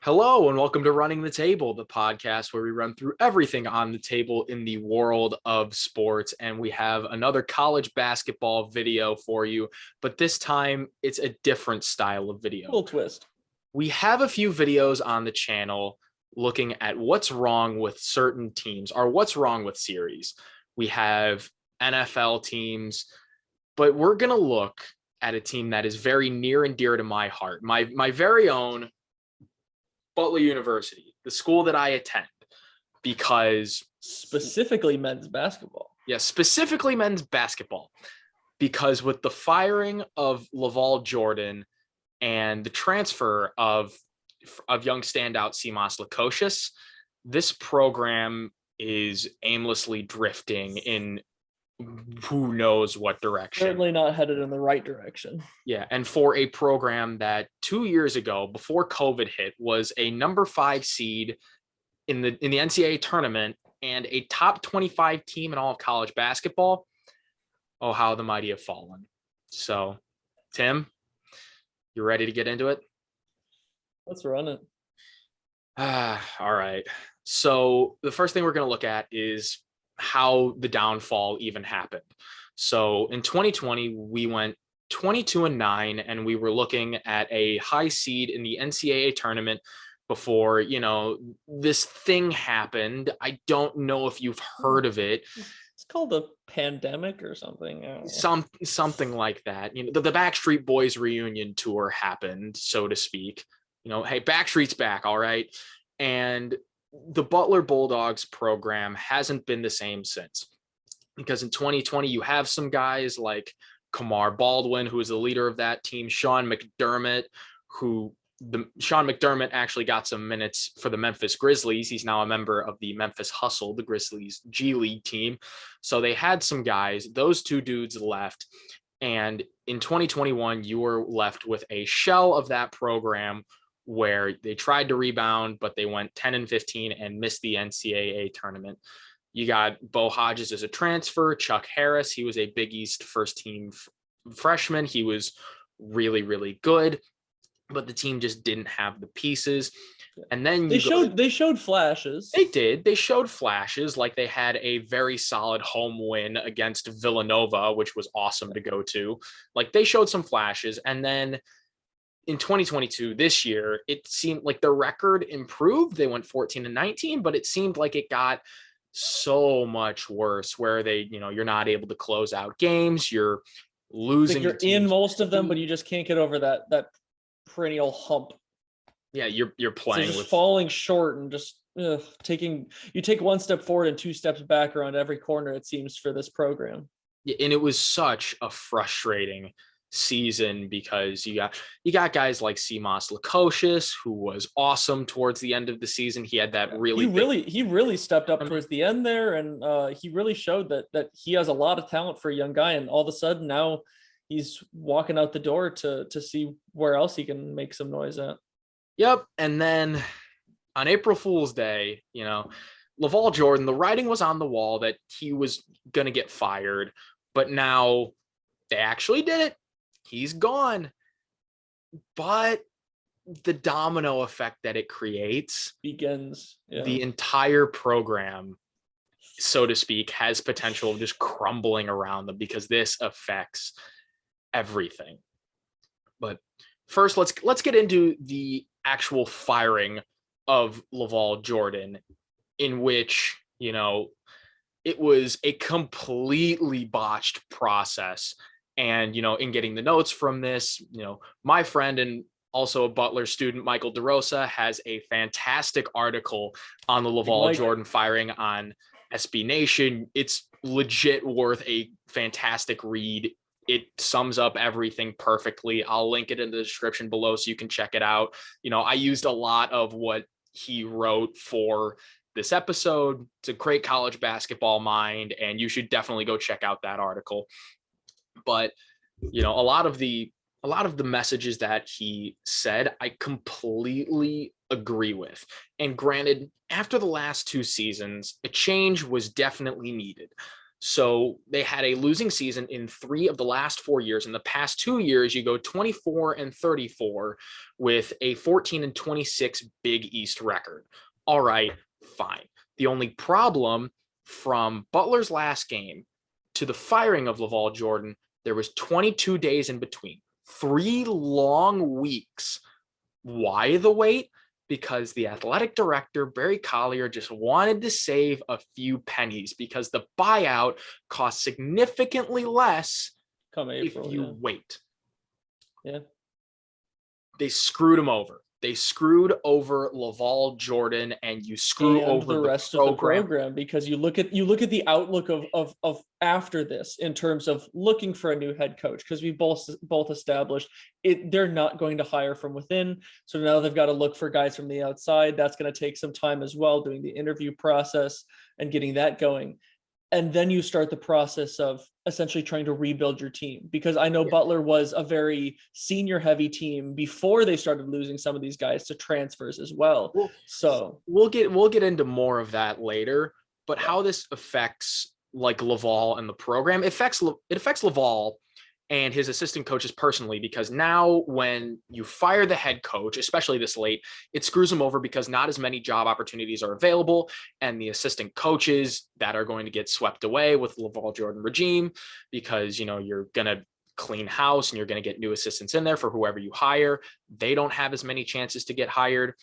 Hello and welcome to Running the Table, the podcast where we run through everything on the table in the world of sports. And we have another college basketball video for you, but this time it's a different style of video. A little twist. We have a few videos on the channel looking at what's wrong with certain teams or what's wrong with series. We have NFL teams, but we're going to look at a team that is very near and dear to my heart, my very own Butler University, the school that I attend, because specifically men's basketball. Yeah, specifically men's basketball, because with the firing of LaVall Jordan and the transfer of young standout Simas Lukosius, this program is aimlessly drifting in who knows what direction. Certainly not headed in the right direction. Yeah, and for a program that 2 years ago, before COVID hit, was a number 5 seed in the NCAA tournament and a top 25 team in all of college basketball, oh, how the mighty have fallen. So, Tim, you ready to get into it? Let's run it. All right. So the first thing we're going to look at is how the downfall even happened. So in 2020, we went 22-9, and we were looking at a high seed in the NCAA tournament before, this thing happened. I don't know if you've heard of it. It's called a pandemic or something. Something like that. The Backstreet Boys reunion tour happened, so to speak. Hey, Backstreet's back, all right? And the Butler Bulldogs program hasn't been the same since, because in 2020 you have some guys like Kamar Baldwin, who is the leader of that team, Sean McDermott actually got some minutes for the Memphis Grizzlies. He's now a member of the Memphis Hustle, the Grizzlies G League team. So they had some guys, those two dudes left. And in 2021, you were left with a shell of that program where they tried to rebound, but they went 10-15 and missed the NCAA tournament. You got Bo Hodges as a transfer, Chuck Harris. He was a Big East first team freshman. He was really, really good, but the team just didn't have the pieces. And then they showed flashes. They did. They showed flashes, like they had a very solid home win against Villanova, which was awesome to go to. Like they showed some flashes. And then in 2022, this year, it seemed like the record improved. They went 14-19, but it seemed like it got so much worse where you're not able to close out games. You're losing. Like you're in most of them, but you just can't get over that perennial hump. Yeah, you're playing just with falling short and just you take one step forward and 2 steps back around every corner, it seems, for this program. Yeah, and it was such a frustrating season because you got guys like Simas Lukosius, who was awesome towards the end of the season. He had that he really stepped up towards the end there, and he really showed that he has a lot of talent for a young guy, and all of a sudden now he's walking out the door to see where else he can make some noise at. Yep. And then on April Fool's Day, LaVall Jordan, the writing was on the wall that he was going to get fired, but now they actually did it. He's gone. But the domino effect that it creates begins. Yeah. The entire program, so to speak, has potential of just crumbling around them because this affects everything. But first, let's get into the actual firing of LaVall Jordan, in which, it was a completely botched process. And, in getting the notes from this, my friend and also a Butler student, Michael DeRosa, has a fantastic article on the LaVall Jordan firing on SB Nation. It's legit worth a fantastic read. It sums up everything perfectly. I'll link it in the description below so you can check it out. I used a lot of what he wrote for this episode. It's a great college basketball mind, and you should definitely go check out that article. But, a lot of the messages that he said, I completely agree with. And granted, after the last 2 seasons, a change was definitely needed. So they had a losing season in 3 of the last 4 years. In the past 2 years, you go 24-34 with a 14-26 Big East record. All right, fine. The only problem from Butler's last game to the firing of LaVall Jordan, there was 22 days in between, 3 long weeks. Why the wait? Because the athletic director, Barry Collier, just wanted to save a few pennies because the buyout costs significantly less Come April, if you wait. Yeah. They screwed him over. They screwed over LaVall Jordan, and you screw and over the rest of the program, because you look at the outlook of after this in terms of looking for a new head coach, because we both established they're not going to hire from within. So now they've got to look for guys from the outside. That's going to take some time as well, doing the interview process and getting that going. And then you start the process of essentially trying to rebuild your team, because I know Butler was a very senior heavy team before they started losing some of these guys to transfers as well. So we'll get into more of that later, but how this affects like LaVall and the program, it affects LaVall and his assistant coaches personally, because now when you fire the head coach, especially this late, it screws him over because not as many job opportunities are available, and the assistant coaches that are going to get swept away with LaVall Jordan regime, because, you know, you're going to clean house and you're going to get new assistants in there for whoever you hire. They don't have as many chances to get hired.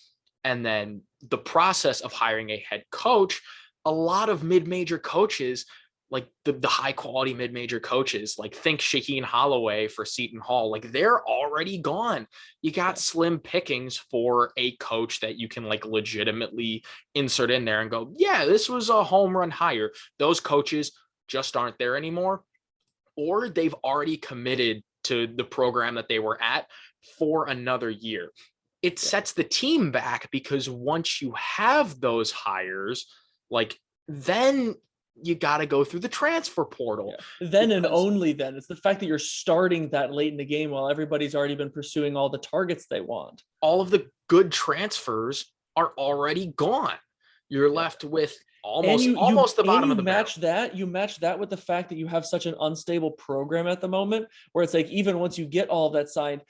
And then the process of hiring a head coach, a lot of mid-major coaches, like the high quality mid-major coaches, like think Shaheen Holloway for Seton Hall, like they're already gone. You got slim pickings for a coach that you can like legitimately insert in there and go, yeah, this was a home run hire. Those coaches just aren't there anymore, or they've already committed to the program that they were at for another year. It sets the team back, because once you have those hires, like then you got to go through the transfer portal. Then and only then. It's the fact that you're starting that late in the game while everybody's already been pursuing all the targets they want. All of the good transfers are already gone. You're left with almost the bottom of the barrel. You match that with the fact that you have such an unstable program at the moment, where it's like, even once you get all of that signed,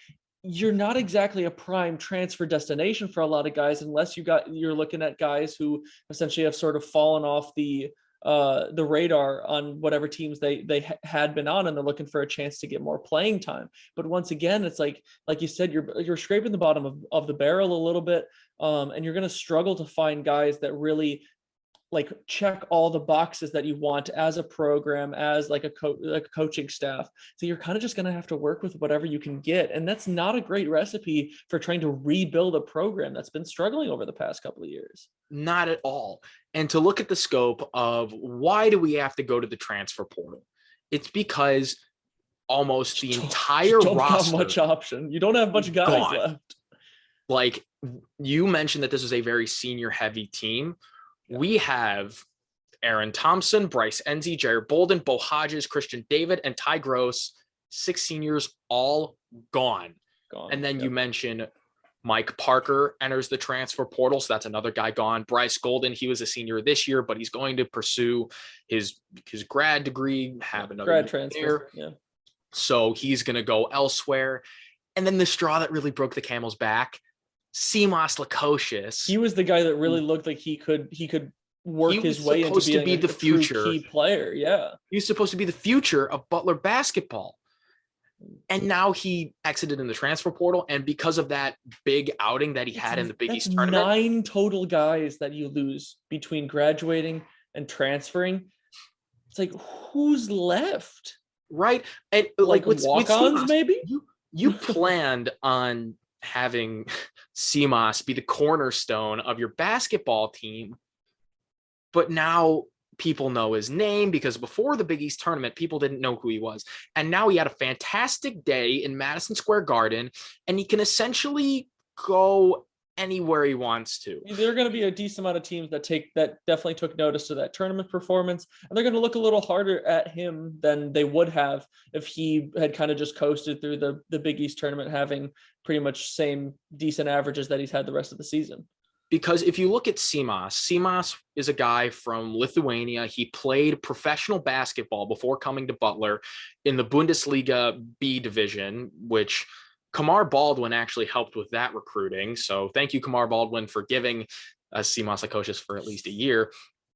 you're not exactly a prime transfer destination for a lot of guys, unless you're looking at guys who essentially have sort of fallen off the radar on whatever teams they had been on, and they're looking for a chance to get more playing time. But once again, it's like you said, you're scraping the bottom of the barrel a little bit, and you're going to struggle to find guys that really like check all the boxes that you want as a program, as like a coaching staff. So you're kind of just going to have to work with whatever you can get. And that's not a great recipe for trying to rebuild a program that's been struggling over the past couple of years. Not at all. And to look at the scope of why do we have to go to the transfer portal? It's because almost the entire roster. You don't have much option. You don't have much guys left. Like you mentioned that this is a very senior heavy team. We have Aaron Thompson, Bryce Enzi, Jared Bolden, Bo Hodges, Christian David, and Ty Gross, 6 seniors, all gone. And then you mentioned Mike Parker enters the transfer portal, so that's another guy gone. Bryce Golden, he was a senior this year, but he's going to pursue his grad degree, have another grad transfer. Yeah. So he's going to go elsewhere. And then the straw that really broke the camel's back, Simas Lukosius. He was the guy that really looked like he could work his way into being the future key player. Yeah. He was supposed to be the future of Butler basketball. And now he exited in the transfer portal. And because of that big outing that he had in the Big East tournament, 9 total guys that you lose between graduating and transferring. It's like, who's left? Right. And like walk-ons, maybe? You planned on having Simas be the cornerstone of your basketball team, but now people know his name, because before the Big East tournament, people didn't know who he was. And now he had a fantastic day in Madison Square Garden, and he can essentially go anywhere he wants to. There are going to be a decent amount of teams that definitely took notice of that tournament performance, and they're going to look a little harder at him than they would have if he had kind of just coasted through the Big East tournament, having pretty much same decent averages that he's had the rest of the season. Because if you look at Simas is a guy from Lithuania. He played professional basketball before coming to Butler in the Bundesliga B division, which Kamar Baldwin actually helped with that recruiting. So thank you, Kamar Baldwin, for giving Simas Lukosius for at least a year.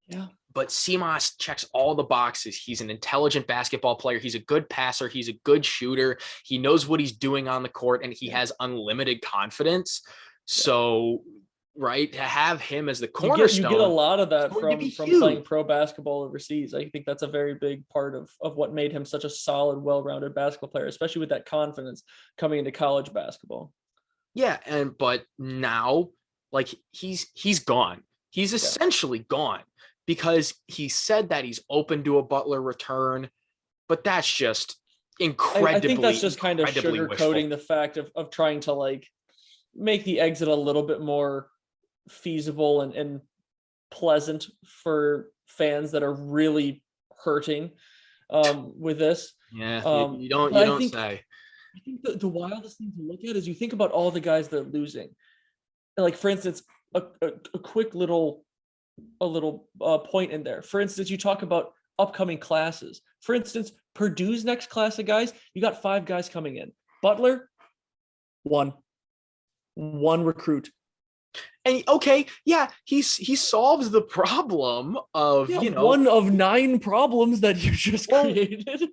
Yeah. But Simas checks all the boxes. He's an intelligent basketball player. He's a good passer. He's a good shooter. He knows what he's doing on the court, and he has unlimited confidence. So, right, to have him as the cornerstone, you get a lot of that from huge. playing pro basketball overseas. I think that's a very big part of what made him such a solid, well-rounded basketball player, especially with that confidence coming into college basketball. Yeah, but now, like, he's gone. He's essentially gone, because he said that he's open to a Butler return, but that's just incredibly. I think that's just kind of sugarcoating wishful. The fact of trying to like make the exit a little bit more feasible and pleasant for fans that are really hurting with this. Yeah, you don't say. I think the wildest thing to look at is you think about all the guys that are losing. Like, for instance, a quick little point in there. For instance, you talk about upcoming classes. For instance, Purdue's next class of guys, you got 5 guys coming in. Butler, one recruit. And okay, yeah, he solves the problem of one of 9 problems that you just created.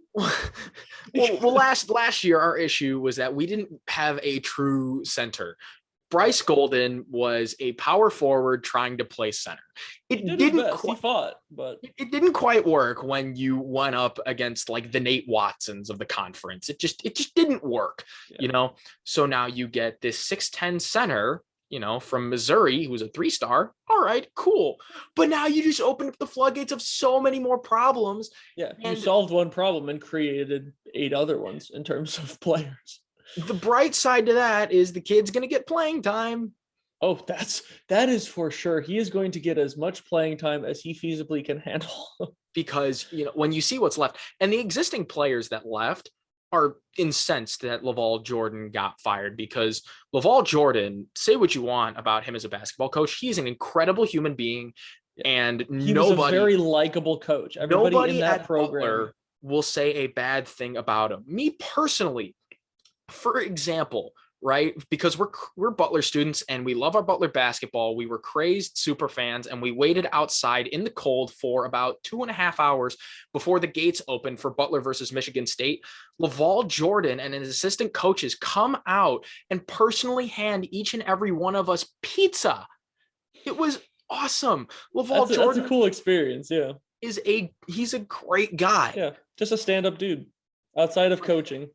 Well, last year our issue was that we didn't have a true center. Bryce Golden was a power forward trying to play center. He fought, but it didn't quite work when you went up against like the Nate Watsons of the conference. It just didn't work, So now you get this 6'10" center, from Missouri, who's a 3-star. All right, cool. But now you just open up the floodgates of so many more problems. Yeah, you solved one problem and created 8 other ones in terms of players. The bright side to that is the kid's going to get playing time. Oh, that is for sure. He is going to get as much playing time as he feasibly can handle. Because, when you see what's left, and the existing players that left are incensed that LaVall Jordan got fired, because LaVall Jordan, say what you want about him as a basketball coach, he's an incredible human being, and he was a very likable coach. Everybody in that program Butler will say a bad thing about him. Me personally, for example, right? Because we're Butler students and we love our Butler basketball. We were crazed super fans, and we waited outside in the cold for about 2.5 hours before the gates opened for Butler versus Michigan State. LaVall Jordan and his assistant coaches come out and personally hand each and every one of us pizza. It was awesome. LaVall Jordan, that's a cool experience. Yeah, he's a great guy. Yeah, just a stand-up dude outside of coaching.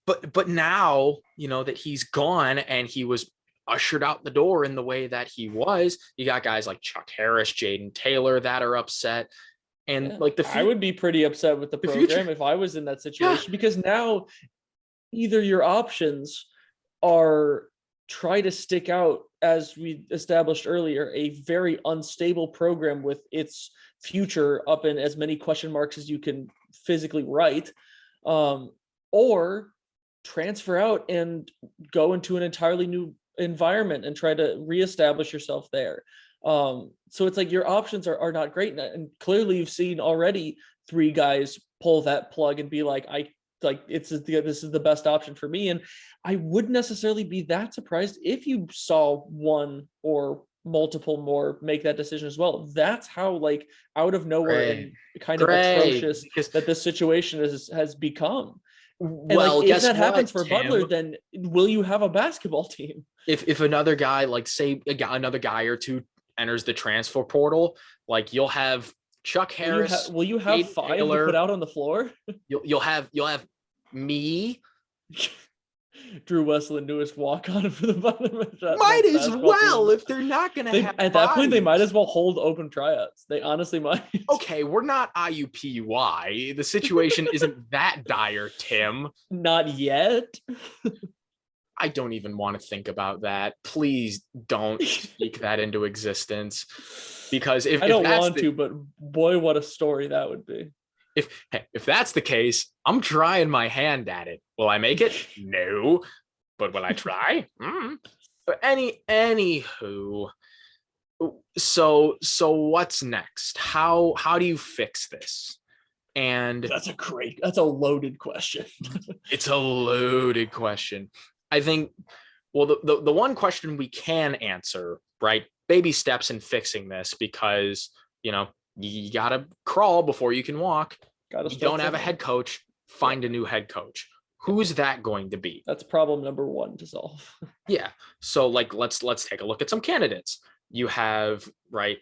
But now, that he's gone and he was ushered out the door in the way that he was, you got guys like Chuck Harris, Jaden Taylor that are upset. And I would be pretty upset with the program if I was in that situation, because now either your options are try to stick out, as we established earlier, a very unstable program with its future up in as many question marks as you can physically write, or transfer out and go into an entirely new environment and try to reestablish yourself there. So it's like your options are not great. And clearly you've seen already 3 guys pull that plug and be like, this is the best option for me. And I wouldn't necessarily be that surprised if you saw one or multiple more make that decision as well. That's how out of nowhere and kind of atrocious that this situation has become. And well, if that happens for Butler, then will you have a basketball team? If another guy, say another guy or 2 enters the transfer portal, you'll have Chuck Harris. Will you have 5 Taylor, to put out on the floor? You'll have me. Drew Westland, newest walk-on for the Butler. Might as well team. If they're not going to have at that point, they might as well hold open tryouts. They honestly might. Okay, we're not IUPUI. The situation isn't that dire, Tim. Not yet. I don't even want to think about that. Please don't speak that into existence, because if I don't want to, but boy, what a story that would be. If that's the case, I'm trying my hand at it. Will I make it? No. But will I try? Anywho, so what's next? How do you fix this? And that's a loaded question. it's a loaded question. I think, well, the one question we can answer, right? Baby steps in fixing this, because, you got to crawl before you can walk. You don't have a head coach, find a new head coach. Who's that going to be? That's problem number one to solve. Yeah. So let's take a look at some candidates. You have, right,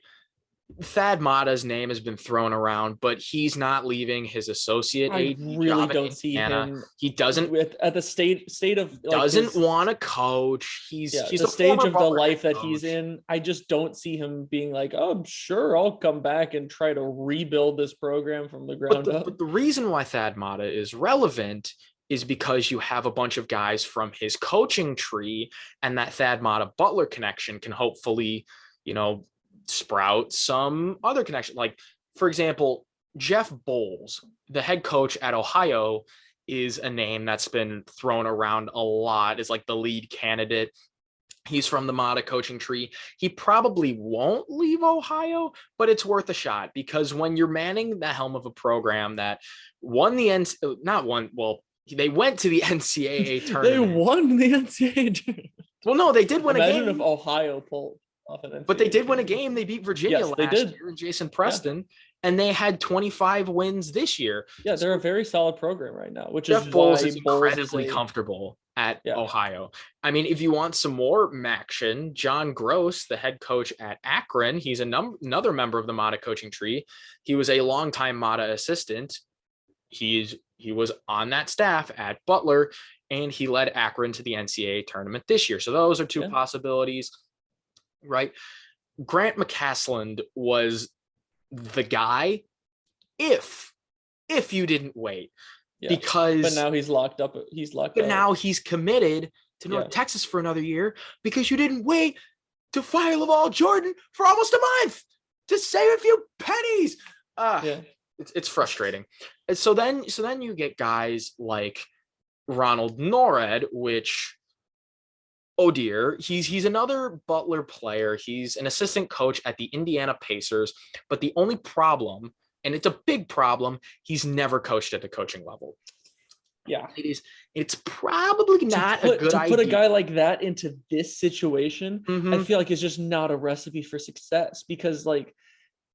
Thad Matta's name has been thrown around, but he's not leaving his associate AD really don't see him. He doesn't at the state of doesn't want to coach. He's the stage of the life that he's in. I just don't see him being like, oh, sure, I'll come back and try to rebuild this program from the ground up. But the reason why Thad Matta is relevant is because you have a bunch of guys from his coaching tree, and that Thad Matta Butler connection can hopefully, sprout some other connection. Like, for example, Jeff Bowles, the head coach at Ohio, is a name that's been thrown around a lot. Is like the lead candidate. He's from the Matta coaching tree. He probably won't leave Ohio, but it's worth a shot, because when you're manning the helm of a program that won the they went to the NCAA tournament. They won the NCAA. Well, no, they did win a game. Imagine if Ohio pulled off an NCAA. But they did win a game. They beat Virginia last year, and Jason Preston, and they had 25 wins this year. Yeah, they're a very solid program right now, which Jeff is Bowles why is incredibly comfortable at Ohio. I mean, if you want some more action, John Gross, the head coach at Akron, he's another member of the Matta coaching tree. He was a longtime Matta assistant. He was on that staff at Butler, and he led Akron to the NCAA tournament this year. So those are two possibilities, right? Grant McCasland was the guy if you didn't wait, because but now he's locked up. But now he's committed to North Texas for another year, because you didn't wait to fire LaVall Jordan for almost a month to save a few pennies. It's frustrating. And so then you get guys like Ronald Norred, which, oh dear, he's another Butler player. He's an assistant coach at the Indiana Pacers, but the only problem, and it's a big problem, he's never coached at the coaching level. Yeah, it's probably not a good idea to put a guy like that into this situation. Mm-hmm. I feel like it's just not a recipe for success, because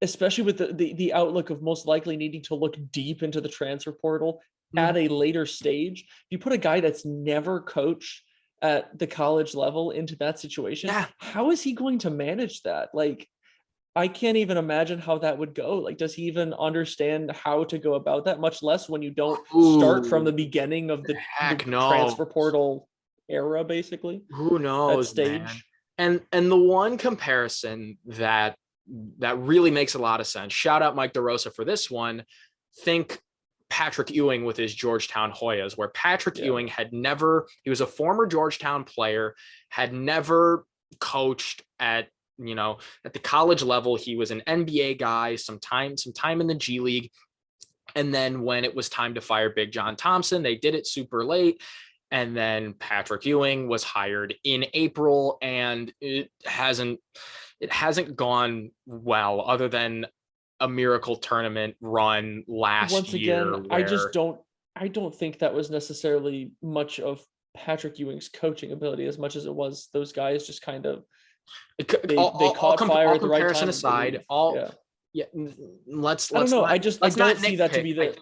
especially with the outlook of most likely needing to look deep into the transfer portal at a later stage, you put a guy that's never coached at the college level into that situation. How is he going to manage that? I can't even imagine how that would go. Does he even understand how to go about that? Much less when you don't start from the beginning of the transfer portal era, basically. Who knows, stage? Man. And the one comparison that really makes a lot of sense. Shout out Mike DeRosa for this one. Think Patrick Ewing with his Georgetown Hoyas, where Patrick Ewing he was a former Georgetown player, had never coached at the college level. He was an NBA guy, some time in the G League. And then when it was time to fire Big John Thompson, they did it super late. And then Patrick Ewing was hired in April, and it hasn't gone well, other than a miracle tournament run last year. Once again, I don't think that was necessarily much of Patrick Ewing's coaching ability as much as it was those guys just kind of they caught fire at the right time. Aside, let's I don't know. I don't see that to be the.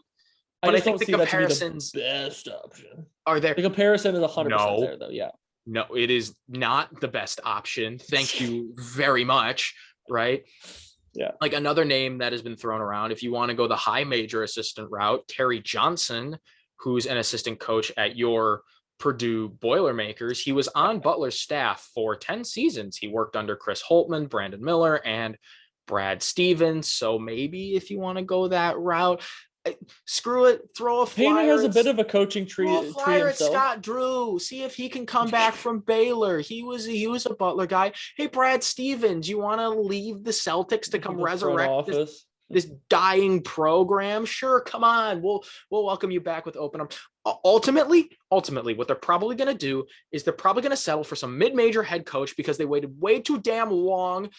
But I think the comparisons best option. Are there? The comparison is 100% there, though. Yeah. No, it is not the best option. Thank you very much. Right. Yeah. Another name that has been thrown around, if you want to go the high major assistant route, Terry Johnson, who's an assistant coach at your Purdue Boilermakers. He was on Butler's staff for 10 seasons. He worked under Chris Holtman, Brandon Miller, and Brad Stevens. So maybe if you want to go that route, screw it, throw a flyer. Painter has a bit of a coaching tree at Scott Drew. See if he can come back from Baylor. He was a Butler guy. Hey, Brad Stevens, you want to leave the Celtics to come resurrect this? this dying program. Sure, come on, we'll welcome you back with open arms. Ultimately, what they're probably going to do is they're probably going to settle for some mid-major head coach because they waited way too damn long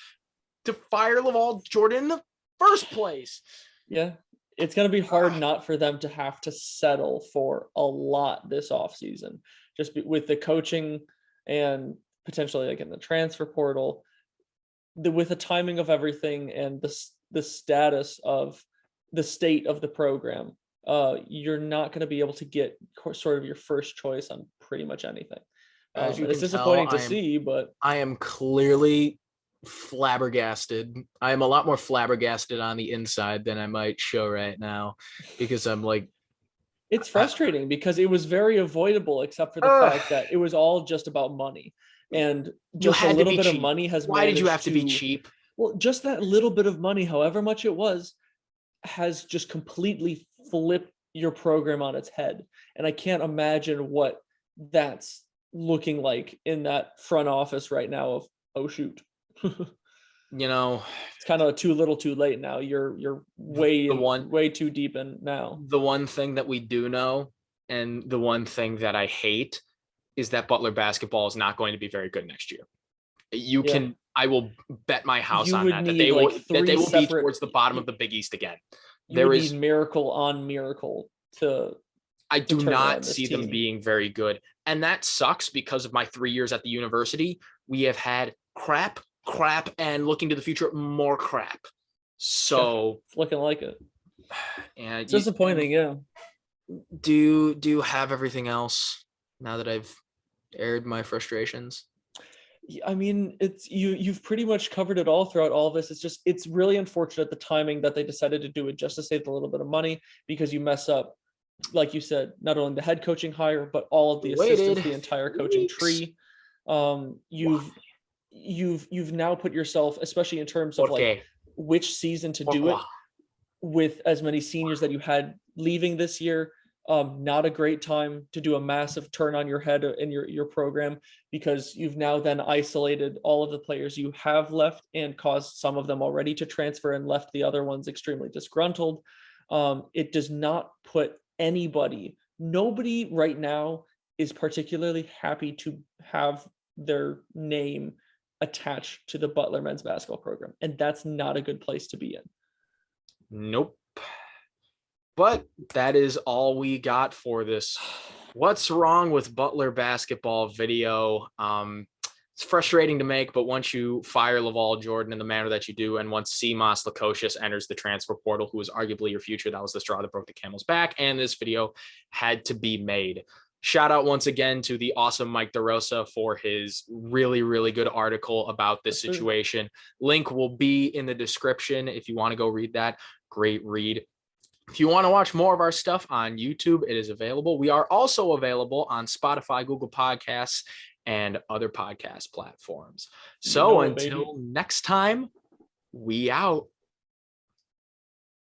to fire LaVall Jordan in the first place. Yeah, it's going to be hard not for them to have to settle for a lot this offseason, just with the coaching and potentially like in the transfer portal, with the timing of everything and the status of the state of the program. You're not going to be able to get sort of your first choice on pretty much anything. It's disappointing to see, but I am clearly flabbergasted. I am a lot more flabbergasted on the inside than I might show right now, because I'm like, it's frustrating because it was very avoidable, except for the fact that it was all just about money, and just a little bit of money has. Why did you have to be cheap? Well, just that little bit of money, however much it was, has just completely flipped your program on its head. And I can't imagine what that's looking like in that front office right now of, oh, shoot. It's kind of too little too late now. You're way too deep in now. The one thing that we do know, and the one thing that I hate, is that Butler basketball is not going to be very good next year. I will bet my house on that they will be towards the bottom of the Big East again. There is miracle on miracle to. I do not see them being very good, and that sucks because of my 3 years at the university. We have had crap, and looking to the future, more crap. So it's looking like it. And it's disappointing. Yeah. Do you have everything else now that I've aired my frustrations? I mean, you've pretty much covered it all throughout all of this. It's really unfortunate the timing that they decided to do it just to save a little bit of money, because you mess up, like you said, not only the head coaching hire, but all of the assistants, the entire coaching tree. You've now put yourself, especially in terms of like which season to do it, with as many seniors that you had leaving this year. Not a great time to do a massive turn on your head in your program, because you've now then isolated all of the players you have left and caused some of them already to transfer and left the other ones extremely disgruntled. It does not put nobody right now is particularly happy to have their name attached to the Butler men's basketball program, and that's not a good place to be in. Nope. But that is all we got for this What's Wrong with Butler Basketball video. It's frustrating to make, but once you fire LaVall Jordan in the manner that you do, and once Simas Lukosius enters the transfer portal, who is arguably your future, that was the straw that broke the camel's back, and this video had to be made. Shout out once again to the awesome Mike DeRosa for his really, really good article about this situation. Link will be in the description if you want to go read that. Great read. If you want to watch more of our stuff on YouTube, it is available. We are also available on Spotify, Google Podcasts, and other podcast platforms. So until next time, we out.